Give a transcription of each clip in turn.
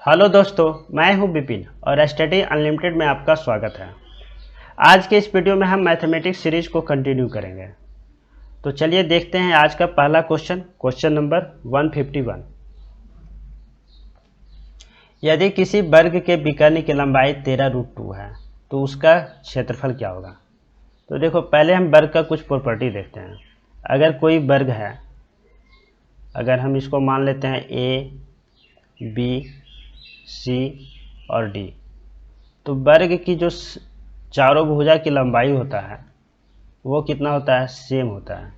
Hello दोस्तों, मैं हूं विपिन और स्टडी अनलिमिटेड में आपका स्वागत है। आज के इस वीडियो में हम मैथमेटिक्स सीरीज को कंटिन्यू करेंगे। तो चलिए देखते हैं आज का पहला क्वेश्चन नंबर 151। यदि किसी वर्ग के विकर्ण की लंबाई 13√2 है तो उसका क्षेत्रफल क्या होगा। तो देखो, पहले हम वर्ग का कुछ प्रॉपर्टी देखते हैं। अगर कोई वर्ग है, अगर हम इसको मान लेते हैं ए, बी, सी और डी, तो वर्ग की जो चारों भुजा की लंबाई होता है वो कितना होता है, सेम होता है।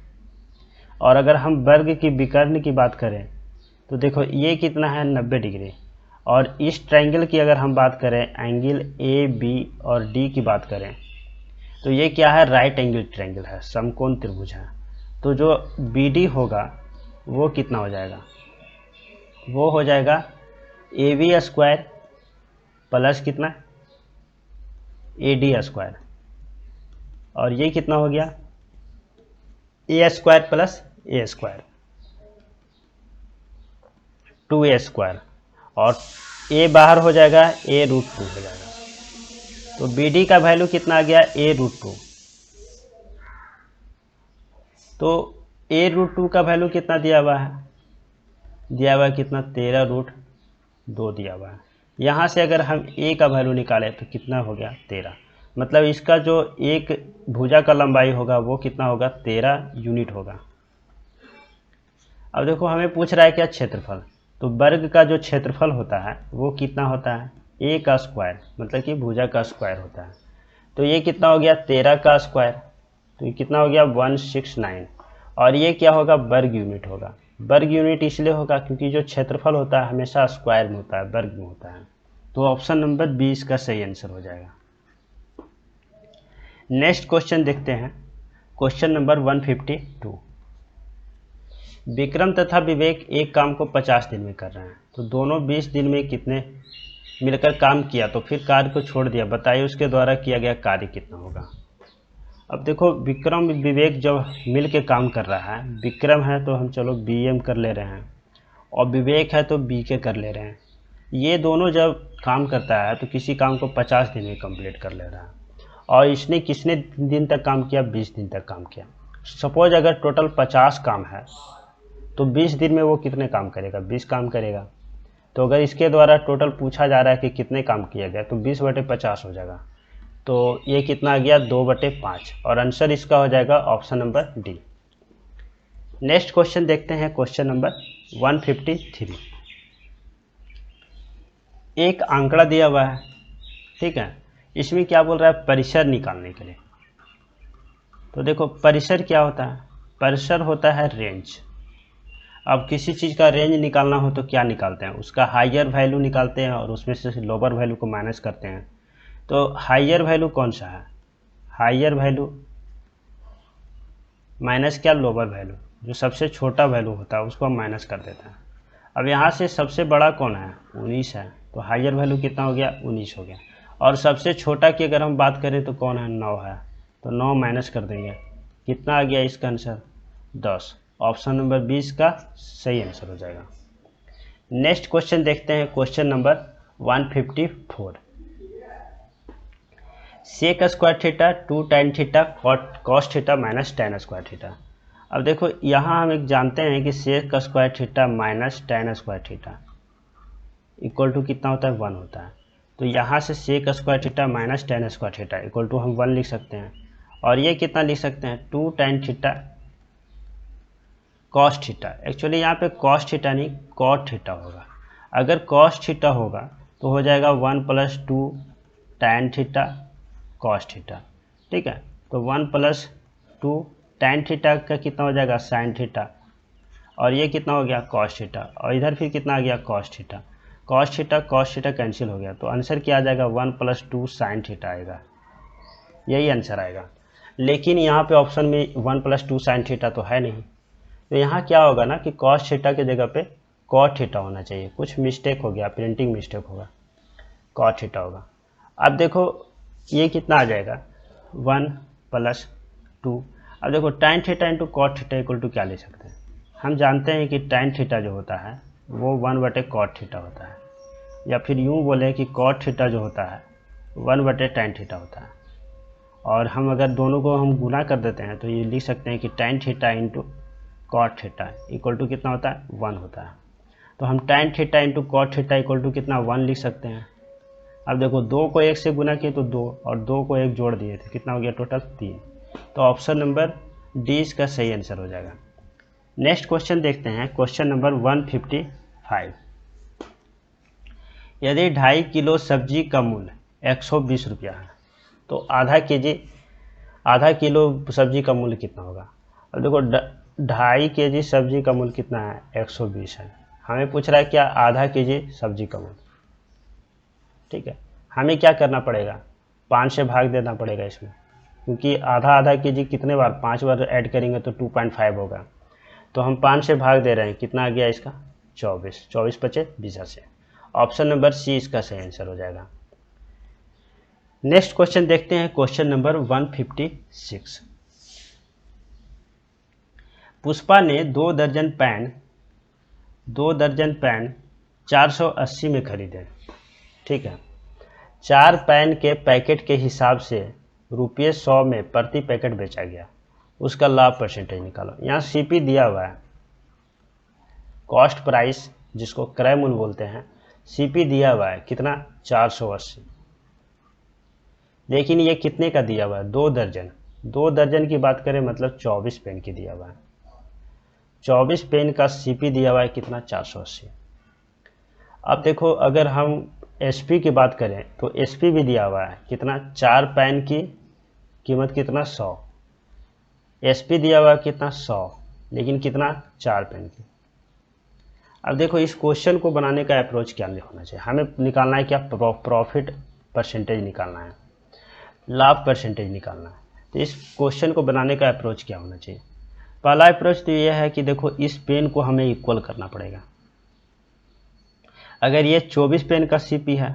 और अगर हम वर्ग की विकर्ण की बात करें तो देखो ये कितना है, 90 डिग्री। और इस ट्रायंगल की अगर हम बात करें, एंगल ए, बी और डी की बात करें, तो ये क्या है, राइट एंगल ट्रायंगल है, समकोण त्रिभुज है। तो जो बी डी होगा वो कितना हो जाएगा, वो हो जाएगा ए बी स्क्वायर प्लस कितना, ए डी स्क्वायर। और ये कितना हो गया, ए स्क्वायर प्लस ए स्क्वायर, 2a स्क्वायर। और ए बाहर हो जाएगा, a√2 हो जाएगा। तो बी डी का वैल्यू कितना आ गया, a√2। तो a√2 का वैल्यू कितना दिया हुआ है, दिया हुआ है कितना, 13√2 दिया हुआ है। यहाँ से अगर हम a का वैल्यू निकालें तो कितना हो गया, 13। मतलब इसका जो एक भुजा का लंबाई होगा वो कितना होगा, 13 यूनिट होगा। अब देखो हमें पूछ रहा है क्या, क्षेत्रफल। तो वर्ग का जो क्षेत्रफल होता है वो कितना होता है, a का स्क्वायर, मतलब कि भुजा का स्क्वायर होता है। तो ये कितना हो गया, 13 का स्क्वायर, तो ये कितना हो गया, 169। और ये क्या होगा, वर्ग यूनिट होगा। वर्ग यूनिट इसलिए होगा क्योंकि जो क्षेत्रफल होता है हमेशा स्क्वायर में होता है, वर्ग में होता है। तो ऑप्शन नंबर 20 का सही आंसर हो जाएगा। नेक्स्ट क्वेश्चन देखते हैं, क्वेश्चन नंबर 152। विक्रम तथा विवेक एक काम को 50 दिन में कर रहे हैं, तो दोनों 20 दिन में कितने मिलकर काम किया, तो फिर कार्य को छोड़ दिया, बताइए उसके द्वारा किया गया कार्य कितना होगा। अब देखो, विक्रम विवेक जब मिल के काम कर रहा है, विक्रम है तो हम चलो बी एम कर ले रहे हैं, और विवेक है तो बी के कर ले रहे हैं। ये दोनों जब काम करता है तो किसी काम को 50 दिन में कंप्लीट कर ले रहा है। और इसने कितने दिन तक काम किया, 20 दिन तक काम किया। सपोज अगर टोटल 50 काम है तो 20 दिन में वो कितने काम करेगा, 20 काम करेगा। तो अगर इसके द्वारा टोटल पूछा जा रहा है कि कितने काम किया गया, तो 20/50 हो जाएगा। तो ये कितना आ गया, 2/5। और आंसर इसका हो जाएगा option number D. Next question देखते हैं, क्वेश्चन नंबर 153। एक आंकड़ा दिया हुआ है, ठीक है। इसमें क्या बोल रहा है, परिसर निकालने के लिए। तो देखो परिसर क्या होता है, परिसर होता है रेंज। अब किसी चीज़ का रेंज निकालना हो तो क्या निकालते हैं, उसका हायर वैल्यू निकालते हैं और उसमें से लोअर वैल्यू को माइनस करते हैं। तो हायर वैल्यू कौन सा है, हायर वैल्यू माइनस क्या, लोअर वैल्यू। जो सबसे छोटा वैल्यू होता है उसको हम माइनस कर देते हैं। अब यहाँ से सबसे बड़ा कौन है, 19 है, तो हायर वैल्यू कितना हो गया, 19 हो गया। और सबसे छोटा की अगर हम बात करें तो कौन है, 9 है, तो 9 माइनस कर देंगे, कितना आ गया इसका आंसर, 10। ऑप्शन नंबर 20 का सही आंसर हो जाएगा। नेक्स्ट क्वेश्चन देखते हैं, question number 154। Sec square theta 2 tan theta cos theta minus tan square theta. अब देखो यहाँ हम एक जानते हैं कि sec square theta minus tan square theta equal to कितना होता है, 1 होता है। तो यहाँ से sec square theta minus tan square theta equal to हम 1 लिख सकते हैं। और ये कितना लिख सकते हैं, 2 tan theta cos theta. Actually यहाँ पे कॉस थीटा नहीं, कॉट थीटा होगा। अगर कॉस थीटा होगा तो हो जाएगा 1 + 2 tan थीटा कॉस थीटा, ठीक है। तो 1 + 2 tan थीटा का कितना हो जाएगा, साइन थीटा। और ये कितना हो गया, कॉस थीटा। और इधर फिर कितना आ गया, cos theta. Cos theta cancel हो गया, तो आंसर क्या आ जाएगा, 1 + 2 साइन थीटा आएगा, यही आंसर आएगा। लेकिन यहाँ पे ऑप्शन में 1 + 2 साइन थीटा तो है नहीं। तो यहाँ क्या होगा ना कि कॉस थीटा की जगह पे कॉट थीटा होना चाहिए, कुछ मिस्टेक हो गया, प्रिंटिंग मिस्टेक होगा, कॉट थीटा होगा। अब देखो ये कितना आ जाएगा, 1 + 2। अब देखो tan theta into cot theta equal to क्या ले सकते हैं, हम जानते हैं कि tan थीटा जो होता है वो 1/cot थीटा होता है। या फिर यूँ बोले कि कॉट थीटा जो होता है 1/tan थीटा होता है, और हम अगर दोनों को हम गुना कर देते हैं तो ये लिख सकते हैं कि tan theta into cot theta equal to कितना होता है 1 होता है। तो हम tan theta into cot theta equal to कितना 1 लिख सकते हैं। अब देखो 2 को 1 से गुना किए तो 2 और 2 को 1 जोड़ दिए थे, कितना हो गया टोटल 3। तो ऑप्शन नंबर डी इसका सही आंसर हो जाएगा। नेक्स्ट क्वेश्चन देखते हैं, क्वेश्चन नंबर 155। यदि 2.5 किलो सब्जी का मूल्य 120 रुपया है तो आधा किलो सब्जी का मूल्य कितना होगा। अब देखो 2.5 kg सब्जी का मूल्य कितना है 120 है, हमें पूछ रहा है क्या आधा kg सब्जी का मूल्य। ठीक है, हमें क्या करना पड़ेगा 5 से भाग देना पड़ेगा इसमें, क्योंकि आधा kg कितने बार 5 बार ऐड करेंगे तो 2.5 होगा। तो हम 5 से भाग दे रहे हैं, कितना आ गया इसका 24, 24 × 20 से। ऑप्शन नंबर सी इसका सही आंसर हो जाएगा। नेक्स्ट क्वेश्चन देखते हैं, क्वेश्चन नंबर 156। पुष्पा ने 2 दर्जन पेन 480 में खरीदे। ठीक है, 4 पेन के पैकेट के हिसाब से ₹100 में प्रति पैकेट बेचा गया, उसका लाभ परसेंटेज निकालो। यहाँ सीपी दिया हुआ है, कॉस्ट प्राइस जिसको क्रय मूल्य बोलते हैं, सीपी दिया हुआ है कितना 480। लेकिन ये कितने का दिया हुआ है 2 दर्जन की बात करें मतलब 24 पेन की दिया हुआ है। 24 पेन का सीपी दिया हुआ है कितना 480। अब देखो अगर हम एसपी की बात करें तो एसपी भी दिया हुआ है कितना 4 पेन की कीमत कितना 100, एसपी दिया हुआ है कितना 100, लेकिन कितना 4 पेन की। अब देखो इस क्वेश्चन को बनाने का अप्रोच क्या होना चाहिए, हमें निकालना है क्या प्रॉफिट परसेंटेज निकालना है, लाभ परसेंटेज निकालना है। तो इस क्वेश्चन को बनाने का अप्रोच क्या होना चाहिए। पहला अप्रोच तो यह है कि देखो इस पेन को हमें इक्वल करना पड़ेगा। अगर ये 24 पेन का सीपी है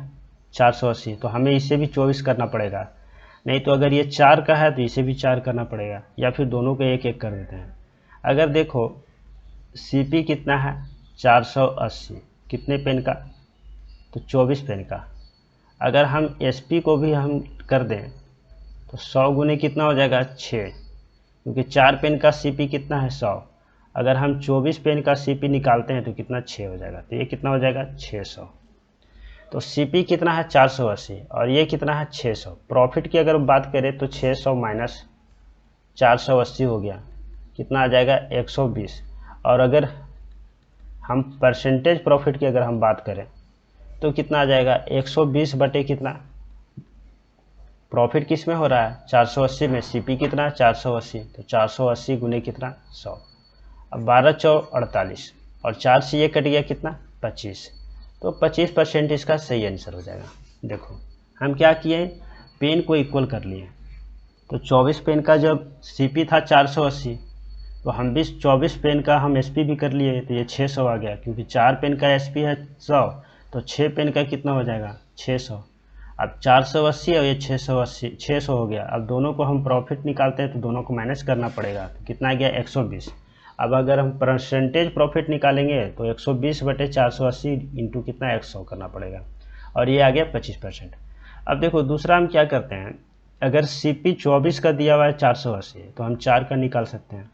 480 तो हमें इसे भी 24 करना पड़ेगा, नहीं तो अगर ये 4 का है तो इसे भी 4 करना पड़ेगा, या फिर दोनों को एक एक कर देते हैं। अगर देखो सीपी कितना है 480, कितने पेन का तो 24 पेन का। अगर हम एसपी को भी हम कर दें तो 100 गुने कितना हो जाएगा 6, क्योंकि 4 पेन का सीपी कितना है 100। अगर हम 24 पेन का सीपी निकालते हैं तो कितना 6 हो जाएगा, तो ये कितना हो जाएगा 600। तो सीपी कितना है 480 और ये कितना है 600। प्रॉफिट की अगर बात करें तो 600 माइनस 480 हो गया, कितना आ जाएगा 120। और अगर हम परसेंटेज प्रॉफिट की अगर हम बात करें तो कितना आ जाएगा 120 बटे कितना, प्रॉफिट किस में हो रहा है 480 में, सीपी कितना है 480, तो 480 गुने कितना 100। अब 12 चौक 48 और 4 से ये कट गया कितना 25, तो 25% इसका सही आंसर हो जाएगा। देखो हम क्या किए, पेन को इक्वल कर लिए। तो 24 पेन का जब सीपी था 480 तो हम भी 24 पेन का हम एसपी भी कर लिए, तो ये 600 आ गया, क्योंकि 4 पेन का एसपी है 100 तो 6 पेन का कितना हो जाएगा 600। अब 480 और ये 600 हो गया। अब दोनों को हम प्रॉफिट निकालते हैं तो दोनों को माइनस करना पड़ेगा, तो कितना आ गया 120। अब अगर हम परसेंटेज प्रॉफिट निकालेंगे तो 120 बटे 480 इंटू कितना 100 करना पड़ेगा, और ये आ गया 25%। अब देखो दूसरा हम क्या करते हैं, अगर सीपी 24 का दिया हुआ है 480 तो हम 4 का निकाल सकते हैं।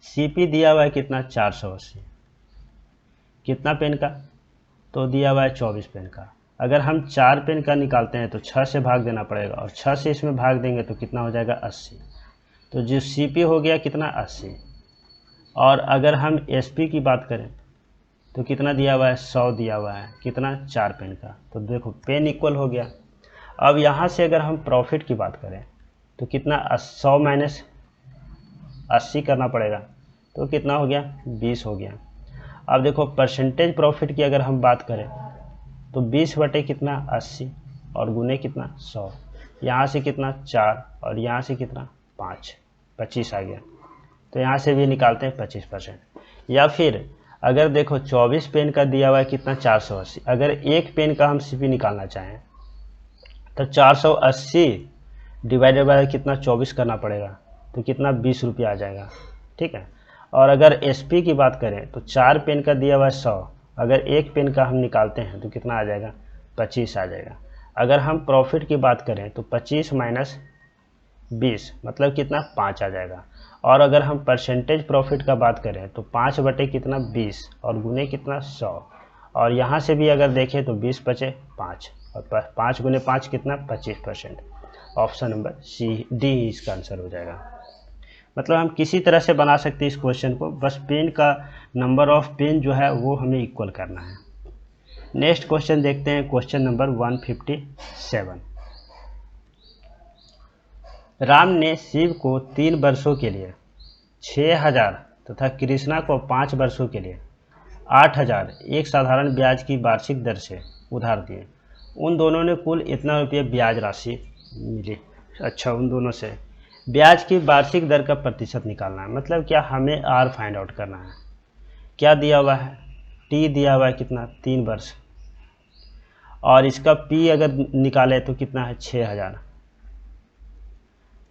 सीपी दिया हुआ है कितना 480, कितना पेन का तो दिया हुआ है 24 पेन का। अगर हम 4 पेन का निकालते हैं तो 6 से भाग देना पड़ेगा, और 6 से इसमें भाग देंगे तो कितना हो जाएगा 80। तो जो सीपी हो गया कितना 80। और अगर हम एसपी की बात करें तो कितना दिया हुआ है 100 दिया हुआ है, कितना 4 पेन का। तो देखो पेन इक्वल हो गया। अब यहाँ से अगर हम प्रॉफिट की बात करें तो कितना 100 माइनस 80 करना पड़ेगा, तो कितना हो गया 20 हो गया। अब देखो परसेंटेज प्रॉफिट की अगर हम बात करें तो 20 बटे कितना 80 और गुने कितना 100, यहाँ से कितना 4 और यहाँ से कितना 5, 25 आ गया। तो यहाँ से भी निकालते हैं 25%। या फिर अगर देखो 24 पेन का दिया हुआ है कितना 480, अगर एक पेन का हम सीपी निकालना चाहें तो 480 डिवाइडेड बाय कितना 24 करना पड़ेगा, तो कितना 20 रुपया आ जाएगा। ठीक है। और अगर एसपी की बात करें तो 4 पेन का दिया हुआ है 100 अगर एक पेन का हम निकालते हैं तो कितना आ जाएगा, 25 आ जाएगा। अगर हम प्रॉफिट की बात करें तो 25 माइनस 20 मतलब कितना, 5 आ जाएगा। और अगर हम परसेंटेज प्रॉफिट का बात करें तो 5 बटे कितना, 20 और गुने कितना, 100। और यहाँ से भी अगर देखें तो 20 बचे 5 और 5 गुने 5 कितना, 25%। ऑप्शन नंबर सी डी इसका आंसर हो जाएगा। मतलब हम किसी तरह से बना सकते हैं इस क्वेश्चन को, बस पेन का नंबर ऑफ पेन जो है वो हमें इक्वल करना है। नेक्स्ट क्वेश्चन देखते हैं, क्वेश्चन नंबर 157। राम ने शिव को 3 वर्षों के लिए 6,000 तथा कृष्णा को 5 वर्षों के लिए 8,000 एक साधारण ब्याज की वार्षिक दर से उधार दिए। उन दोनों ने कुल इतना रुपये ब्याज राशि मिली। अच्छा, उन दोनों से ब्याज की वार्षिक दर का प्रतिशत निकालना है। मतलब क्या, हमें आर फाइंड आउट करना है। क्या दिया हुआ है, टी दिया हुआ है कितना, 3 वर्ष, और इसका पी अगर निकाले तो कितना है, 6,000।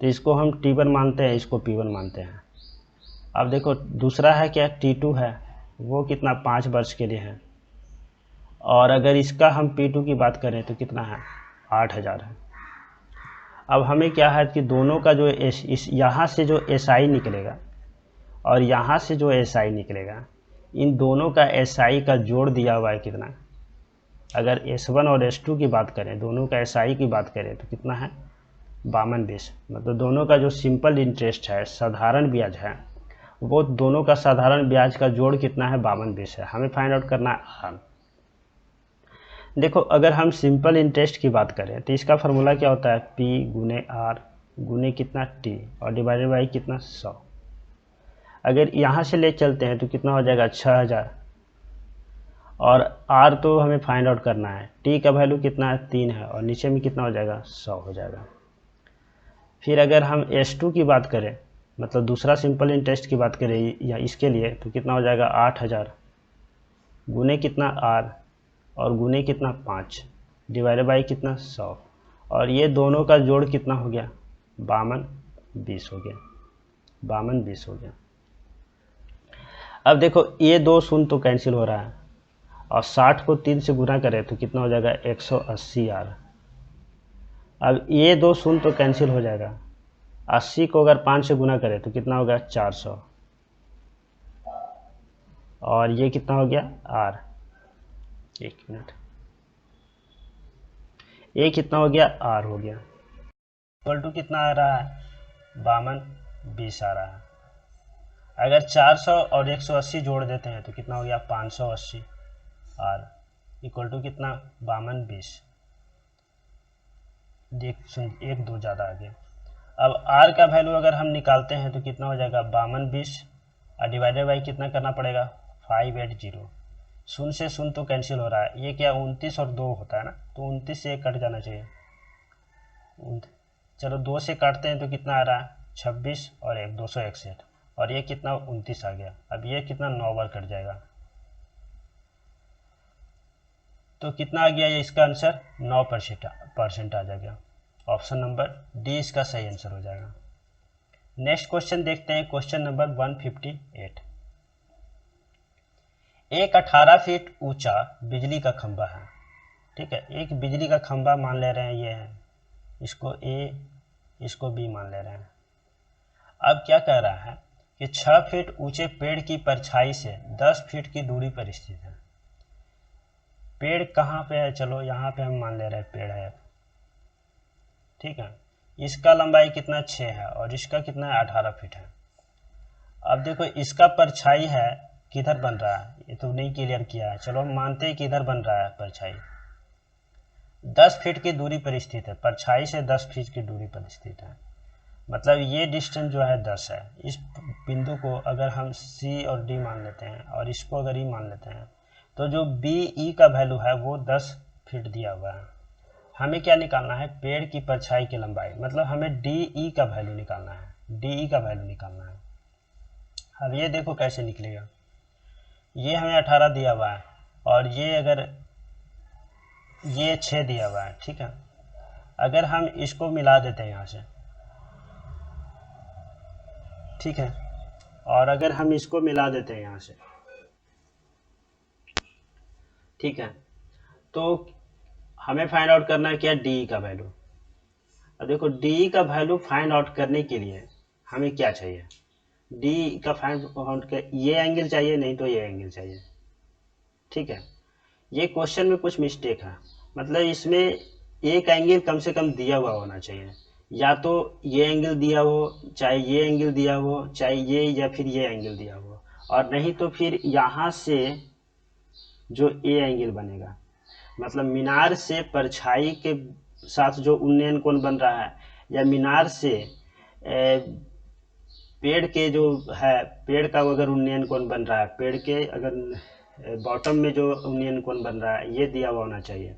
तो इसको हम T1 मानते हैं, इसको P1 मानते हैं। अब देखो दूसरा है क्या, T2 है, वो कितना, 5 वर्ष के लिए है। और अगर इसका हम P2 की बात करें तो कितना है, 8,000 है। अब हमें क्या है कि दोनों का जो इस यहाँ से जो SI निकलेगा और यहाँ से जो SI निकलेगा, इन दोनों का SI का जोड़ दिया हुआ है कितना। अगर S1 और S2 की बात करें, दोनों का SI की बात करें तो कितना है, 5220। मतलब दोनों का जो सिंपल इंटरेस्ट है, साधारण ब्याज है, वो दोनों का साधारण ब्याज का जोड़ कितना है, 5220 है। हमें फाइंड आउट करना है आर। देखो अगर हम सिंपल इंटरेस्ट की बात करें तो इसका फार्मूला क्या होता है, पी गुने आर गुने कितना, टी और डिवाइडेड बाई कितना, 100। अगर यहाँ से ले चलते हैं तो कितना हो जाएगा, 6,000। और आर तो हमें फाइंड आउट करना है, टी का वैल्यू कितना है, 3 है, और नीचे में कितना हो जाएगा, 100 हो जाएगा। फिर अगर हम S2 की बात करें, मतलब दूसरा सिंपल इंटरेस्ट की बात करें या इसके लिए, तो कितना हो जाएगा, 8,000 गुने कितना आर और गुने कितना 5 डिवाइडेड बाई कितना, 100। और ये दोनों का जोड़ कितना हो गया, 5220 हो गया, 5220 हो गया। अब देखो ये 2 शून्य तो कैंसिल हो रहा है, और 60 को 3 से गुना करें तो कितना हो जाएगा, 180 आर। अब ये 2 शून्य तो कैंसिल हो जाएगा, 80 को अगर 5 से गुना करें तो कितना होगा, 400। और ये कितना हो गया, आर। एक मिनट, ये कितना हो गया, आर हो गया। इक्वल टू कितना आ रहा है, 5220 आ रहा है। अगर 400 और 180 जोड़ देते हैं तो कितना हो गया, 580 आर इक्वल टू कितना, 5220। देख सुन, 1 2 ज़्यादा आ गया। अब आर का वैल्यू अगर हम निकालते हैं तो कितना हो जाएगा, 5220 और डिवाइडेड बाई कितना करना पड़ेगा, 580। शून्य से शून्य तो कैंसिल हो रहा है, ये क्या 29 और 2 होता है ना, तो 29 से 1 कट जाना चाहिए। चलो 2 से काटते हैं तो कितना आ रहा है, 26 और 1 261, और ये कितना 29 आ गया। अब ये कितना 9 बार कट जाएगा, तो कितना आ गया, ये इसका आंसर 9% आ जाएगा। ऑप्शन नंबर डी इसका सही आंसर हो जाएगा। नेक्स्ट क्वेश्चन देखते हैं, क्वेश्चन नंबर 158। एक 18 फीट ऊंचा बिजली का खंभा है, ठीक है, एक बिजली का खंभा मान ले रहे हैं, ये है, इसको ए इसको बी मान ले रहे हैं। अब क्या कह रहा है कि 6 फीट ऊंचे पेड़ की परछाई से 10 फीट की दूरी पर स्थित है। पेड़ कहाँ पे है, चलो यहाँ पे हम मान ले रहे हैं पेड़ है, ठीक है। इसका लंबाई कितना 6 है और इसका कितना है 18 फीट है। अब देखो इसका परछाई है, किधर बन रहा है, ये तो नहीं क्लियर किया है, चलो हम मानते हैं किधर बन रहा है परछाई, 10 फीट की दूरी पर स्थित है, परछाई से 10 फीट की दूरी पर स्थित है। मतलब ये डिस्टेंस जो है 10 है। इस बिंदु को अगर हम सी और डी मान लेते हैं और इसको अगर ई मान लेते हैं, तो जो बी ई का वैल्यू है वो 10 फीट दिया हुआ है। हमें क्या निकालना है, पेड़ की परछाई की लंबाई, मतलब हमें डी ई का वैल्यू निकालना है, डी ई का वैल्यू निकालना है। अब ये देखो कैसे निकलेगा, ये हमें 18 दिया हुआ है और ये अगर ये 6 दिया हुआ है, ठीक है। अगर हम इसको मिला देते हैं यहाँ से, ठीक है, और अगर हम इसको मिला देते हैं यहाँ से, ठीक है। तो हमें फाइंड आउट करना है क्या, डी का वैल्यू। अब देखो डी का वैल्यू फाइंड आउट करने के लिए हमें क्या चाहिए, डी का फाइंड आउट कर ये एंगल चाहिए, नहीं तो ये एंगल चाहिए। ठीक है, ये क्वेश्चन में कुछ मिस्टेक है, मतलब इसमें एक एंगल कम से कम दिया हुआ होना चाहिए, या तो ये एंगल दिया हो, चाहे ये एंगल दिया हो, चाहे ये या फिर ये एंगल दिया हो, और नहीं तो फिर यहाँ से जो ए एंगल बनेगा, मतलब मीनार से परछाई के साथ जो उन्नयन कोण बन रहा है, या मीनार से पेड़ के जो है, पेड़ का अगर उन्नयन कोण बन रहा है, पेड़ के अगर बॉटम में जो उन्नयन कोण बन रहा है, ये दिया हुआ होना चाहिए।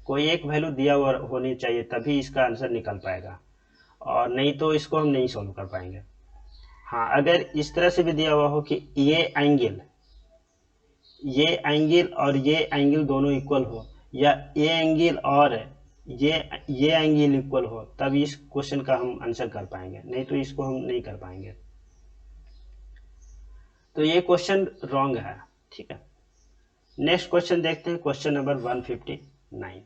कोई एक वैल्यू दिया हुआ होनी चाहिए, तभी इसका आंसर निकल पाएगा, और नहीं तो इसको हम नहीं सॉल्व कर पाएंगे। हाँ, अगर इस तरह से भी दिया हुआ हो कि ये एंगल और ये एंगल दोनों इक्वल हो, या ये एंगल और ये एंगल इक्वल हो, तब इस क्वेश्चन का हम आंसर कर पाएंगे, नहीं तो इसको हम नहीं कर पाएंगे। तो ये क्वेश्चन रॉन्ग है। ठीक है, नेक्स्ट क्वेश्चन देखते हैं, क्वेश्चन नंबर 159।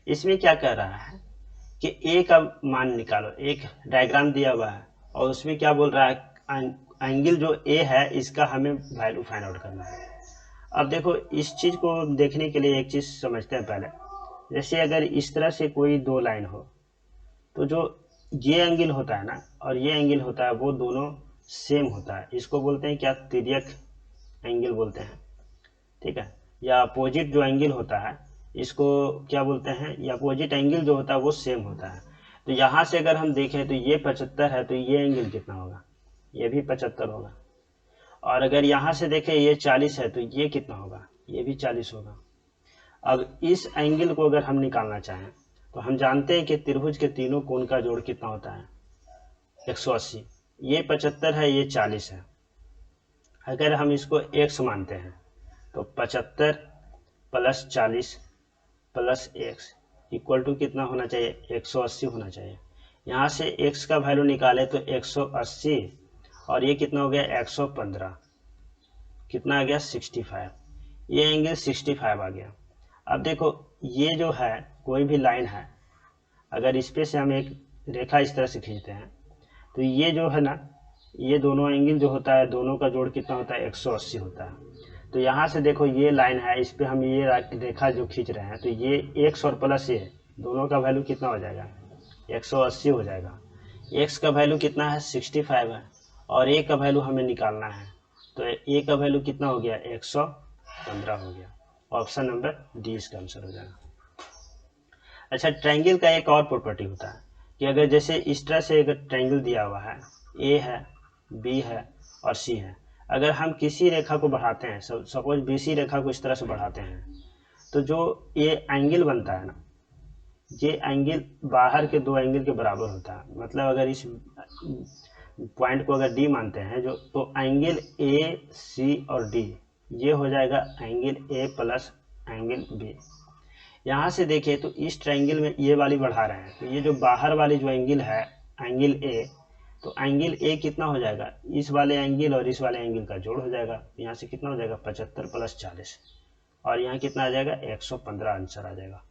इसमें क्या कह रहा है कि ए का मान निकालो, एक डायग्राम दिया हुआ है और उसमें क्या बोल रहा है, एंगल जो ए है इसका हमें वैल्यू फाइंड आउट करना है। अब देखो इस चीज को देखने के लिए एक चीज समझते हैं पहले। जैसे अगर इस तरह से कोई दो लाइन हो, तो जो ये एंगल होता है ना और ये एंगल होता है, वो दोनों सेम होता है, इसको बोलते हैं क्या, तिर्यक एंगल बोलते हैं। ठीक है, या अपोजिट जो एंगल होता है इसको क्या बोलते हैं, या अपोजिट एंगल जो होता है वो सेम होता है। तो यहाँ से अगर हम देखें तो ये 75 है, तो ये एंगल कितना होगा, ये भी 75 होगा। और अगर यहाँ से देखें ये 40 है, तो ये कितना होगा, ये भी 40 होगा। अब इस एंगल को अगर हम निकालना चाहें तो हम जानते हैं कि त्रिभुज के तीनों कोण का जोड़ कितना होता है, 180। ये 75 है, ये 40 है। अगर हम इसको x मानते हैं तो 75 plus 40 plus x equal to कितना होना चाहिए, 180 होना चाहिए। यहाँ से x का वैल्यू निकाले तो 180, और ये कितना हो गया 115, कितना आ गया 65। ये एंगल 65 आ गया। अब देखो ये जो है कोई भी लाइन है, अगर इस पे से हम एक रेखा इस तरह से खींचते हैं, तो ये जो है ना, ये दोनों एंगल जो होता है दोनों का जोड़ कितना होता है, 180 होता है। तो यहाँ से देखो ये लाइन है, इस पे हम ये रेखा जो खींच रहे हैं, तो ये x और प्लस ये दोनों का वैल्यू कितना हो जाएगा, 180 हो जाएगा। x का वैल्यू कितना है, 65 है, और a का वैल्यू हमें निकालना है, तो a का वैल्यू कितना हो गया, 115 हो गया। ऑप्शन नंबर डी इसका आंसर हो जाएगा। अच्छा, ट्रायंगल का एक और प्रॉपर्टी होता है कि अगर जैसे इस तरह से अगर ट्रायंगल दिया हुआ है, ए है, बी है और सी है, अगर हम किसी रेखा को बढ़ाते हैं, सपोज बीसी रेखा को इस तरह से बढ़ाते हैं, तो जो ये एंगल बनता है ना, ये एंगल बाहर के दो एंगल के बराबर होता है। मतलब अगर इस पॉइंट को अगर डी मानते हैं जो, तो एंगल ए सी और डी ये हो जाएगा angle A plus angle B. यहाँ से देखें तो इस ट्रायंगल में ये वाली बढ़ा रहे हैं, तो ये जो बाहर वाली जो एंगल है एंगल ए, तो एंगल ए कितना हो जाएगा, इस वाले एंगल और इस वाले एंगल का जोड़ हो जाएगा। यहाँ से कितना हो जाएगा 75 प्लस 40, और यहाँ कितना आ जाएगा 115 आंसर आ जाएगा।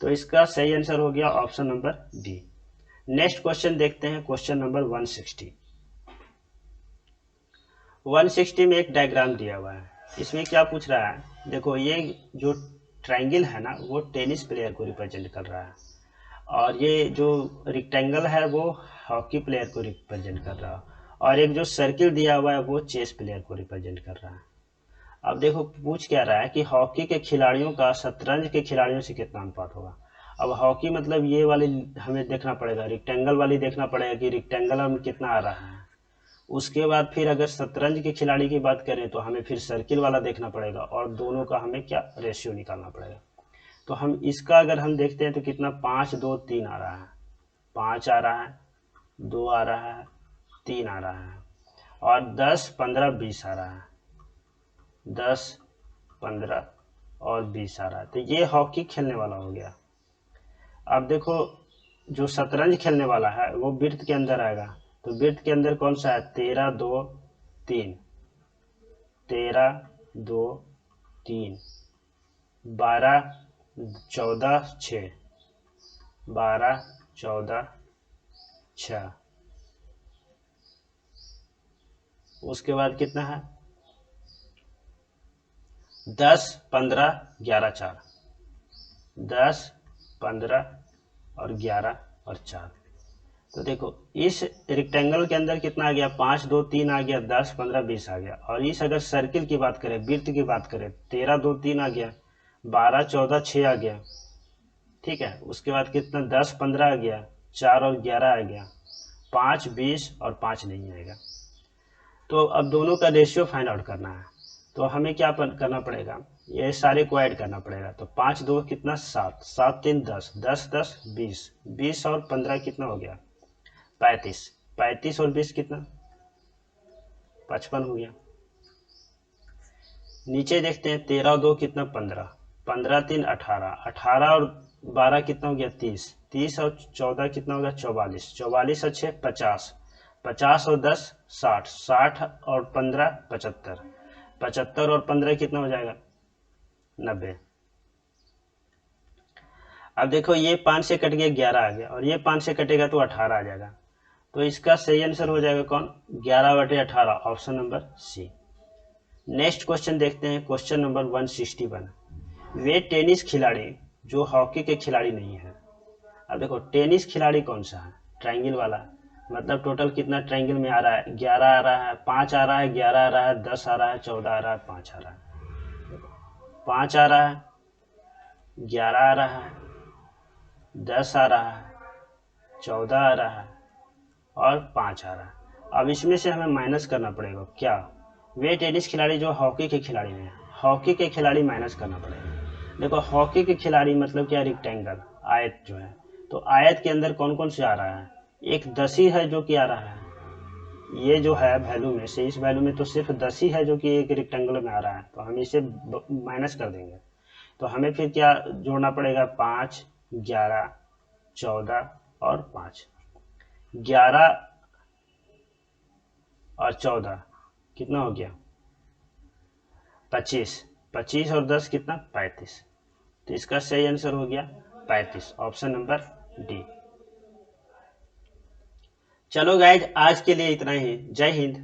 तो इसका सही आंसर हो गया option number D. Next question देखते हैं, क्वेश्चन नंबर 160। 160 में एक डायग्राम दिया हुआ है। इसमें क्या पूछ रहा है, देखो ये जो ट्रायंगल है ना वो टेनिस प्लेयर को रिप्रेजेंट कर रहा है, और ये जो रेक्टेंगल है वो हॉकी प्लेयर को रिप्रेजेंट कर रहा है, और एक जो सर्किल दिया हुआ है वो चेस प्लेयर को रिप्रेजेंट कर रहा है। अब देखो पूछ क्या रहा है कि हॉकी के खिलाड़ियों का शतरंज के खिलाड़ियों से कितना अनुपात होगा। अब हॉकी मतलब ये वाली हमें देखना पड़ेगा, रेक्टेंगल वाली देखना पड़ेगा कि रेक्टेंगल में कितना आ रहा है। उसके बाद फिर अगर शतरंज के खिलाड़ी की बात करें तो हमें फिर सर्किल वाला देखना पड़ेगा, और दोनों का हमें क्या रेशियो निकालना पड़ेगा। तो हम इसका अगर हम देखते हैं तो कितना 5 2 3 आ रहा है, 5 आ रहा है, 2 आ रहा है, 3 आ रहा है, और 10 15 20 आ रहा है, 10 15 और 20 आ रहा है। तो ये हॉकी खेलने वाला हो गया। अब देखो जो शतरंज खेलने वाला है वो वृत्त के अंदर आएगा, तो वृत्त के अंदर कौन सा है, 13 2 3, 13 2 3, 12, 14, 6, 12, 14, 6, उसके बाद कितना है 10, 15, 11, 4, 10, 15 और 11 और 4। तो देखो इस रेक्टेंगल के अंदर कितना आ गया 5, 2, 3 आ गया, 10, 15, 20 आ गया। और इस अगर सर्किल की बात करें, वृत्त की बात करें, 13, 2, 3 आ गया, 12, 14, 6 आ गया। ठीक है, उसके बाद कितना 10, 15 आ गया, 4 और 11 आ गया, 5, 20 और 5 नहीं आएगा। तो अब दोनों का रेशियो फाइंड आउट करना है। तो हमें क्या करना पड़ेगा, ये सारे को ऐड करना पड़ेगा। तो 5, 2 कितना 7, 7, 3 10, 10, 10 20, 20 और 15 कितना हो गया 35, 35 और 20 कितना 55 हो गया। नीचे देखते हैं 13 और 2 कितना 15, 15, 3 18, 18 और 12 कितना हो गया 30, 30 और 14 कितना हो गया 44, 44 और 6 50, 50 और 10 60, 60 और 15 75, 75 और 15 कितना हो जाएगा 90। अब देखो ये 5 से कट गया 11 आ गया, और ये 5 से कटेगा तो 18 आ जाएगा। तो इसका सही आंसर हो जाएगा कौन 11/18, option number C. Next question देखते हैं, क्वेश्चन नंबर 161। वे टेनिस खिलाड़ी जो हॉकी के खिलाड़ी नहीं है। अब देखो टेनिस खिलाड़ी कौन सा है, ट्रायंगल वाला, मतलब टोटल कितना ट्रायंगल में आ रहा है 11 आ रहा है, 5 आ रहा है, 11 आ रहा है, 10 आ रहा है, 14 आ रहा है, 5 आ रहा है। 5 आ रहा है, 11 आ रहा है, 10 आ रहा है, 14 आ रहा है और 5 आ रहा है। अब इसमें से हमें माइनस करना पड़ेगा क्या, वे टेनिस खिलाड़ी जो हॉकी के खिलाड़ी नहीं है, हॉकी के खिलाड़ी माइनस करना पड़ेगा। देखो हॉकी के खिलाड़ी मतलब क्या, रेक्टेंगल आयत जो है, तो आयत के अंदर कौन कौन से आ रहा है, एक 10 ही है जो कि आ रहा है, ये जो है वैल्यू में से, इस वैल्यू में तो सिर्फ 10 ही है जो कि एक रेक्टेंगल में आ रहा है, तो हम इसे माइनस कर देंगे। तो हमें फिर क्या जोड़ना पड़ेगा 5, 11, 14 और 5, 11 और 14 कितना हो गया 25, 25 और 10 कितना 35। तो इसका सही आंसर हो गया 35, ऑप्शन नंबर डी। चलो गाइज आज के लिए इतना ही, जय हिंद।